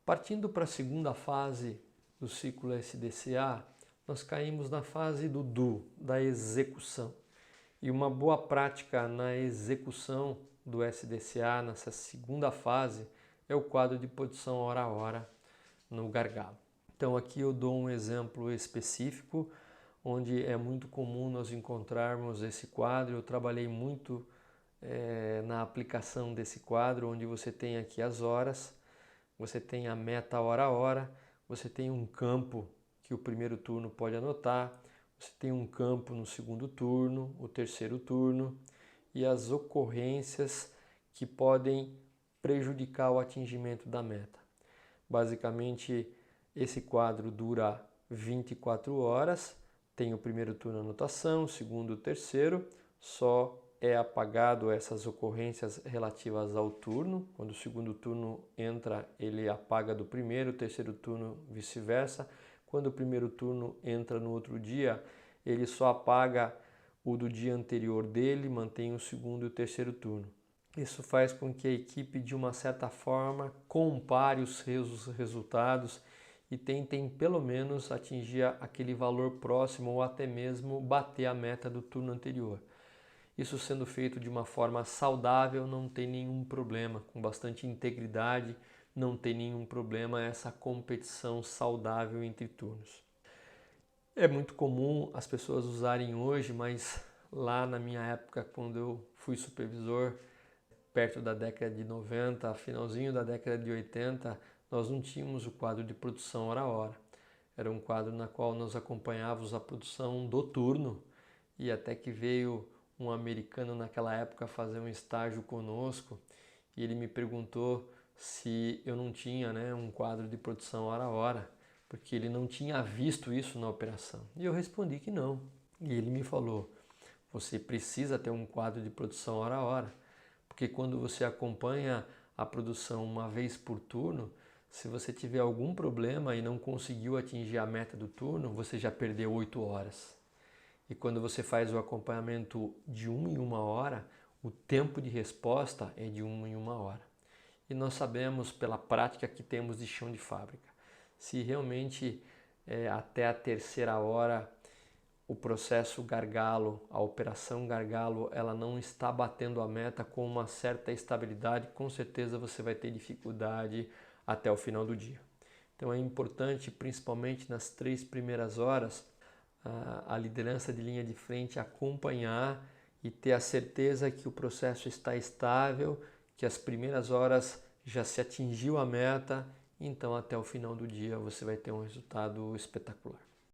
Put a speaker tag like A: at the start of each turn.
A: Partindo para a segunda fase do ciclo SDCA, nós caímos na fase do DO, da execução. E uma boa prática na execução do SDCA, nessa segunda fase, é o quadro de posição hora a hora no gargalo. Então aqui eu dou um exemplo específico, onde é muito comum nós encontrarmos esse quadro. Eu trabalhei muito na aplicação desse quadro, onde você tem aqui as horas, você tem a meta hora a hora, você tem um campo que o primeiro turno pode anotar, você tem um campo no segundo turno, o terceiro turno e as ocorrências que podem prejudicar o atingimento da meta. Basicamente, esse quadro dura 24 horas, tem o primeiro turno anotação, o segundo, o terceiro, só é apagado essas ocorrências relativas ao turno. Quando o segundo turno entra, ele apaga do primeiro, o terceiro turno vice-versa. Quando o primeiro turno entra no outro dia, ele só apaga o do dia anterior dele, mantém o segundo e o terceiro turno. Isso faz com que a equipe, de uma certa forma, compare os resultados e tentem pelo menos atingir aquele valor próximo ou até mesmo bater a meta do turno anterior. Isso sendo feito de uma forma saudável, não tem nenhum problema, com bastante integridade, não tem nenhum problema essa competição saudável entre turnos. É muito comum as pessoas usarem hoje, mas lá na minha época, quando eu fui supervisor, perto da década de 90, finalzinho da década de 80, nós não tínhamos o quadro de produção hora a hora. Era um quadro na qual nós acompanhávamos a produção do turno, e até que veio um americano naquela época fazer um estágio conosco e ele me perguntou se eu não tinha um quadro de produção hora a hora, porque ele não tinha visto isso na operação. E eu respondi que não. E ele me falou: você precisa ter um quadro de produção hora a hora, porque quando você acompanha a produção uma vez por turno, se você tiver algum problema e não conseguiu atingir a meta do turno, você já perdeu 8 horas. E quando você faz o acompanhamento de 1 em 1 hora, o tempo de resposta é de 1 em 1 hora. E nós sabemos pela prática que temos de chão de fábrica, se realmente até a terceira hora o processo gargalo, a operação gargalo, ela não está batendo a meta com uma certa estabilidade, com certeza você vai ter dificuldade até o final do dia. Então é importante, principalmente nas 3 primeiras horas, a liderança de linha de frente acompanhar e ter a certeza que o processo está estável, que as primeiras horas já se atingiu a meta, então até o final do dia você vai ter um resultado espetacular.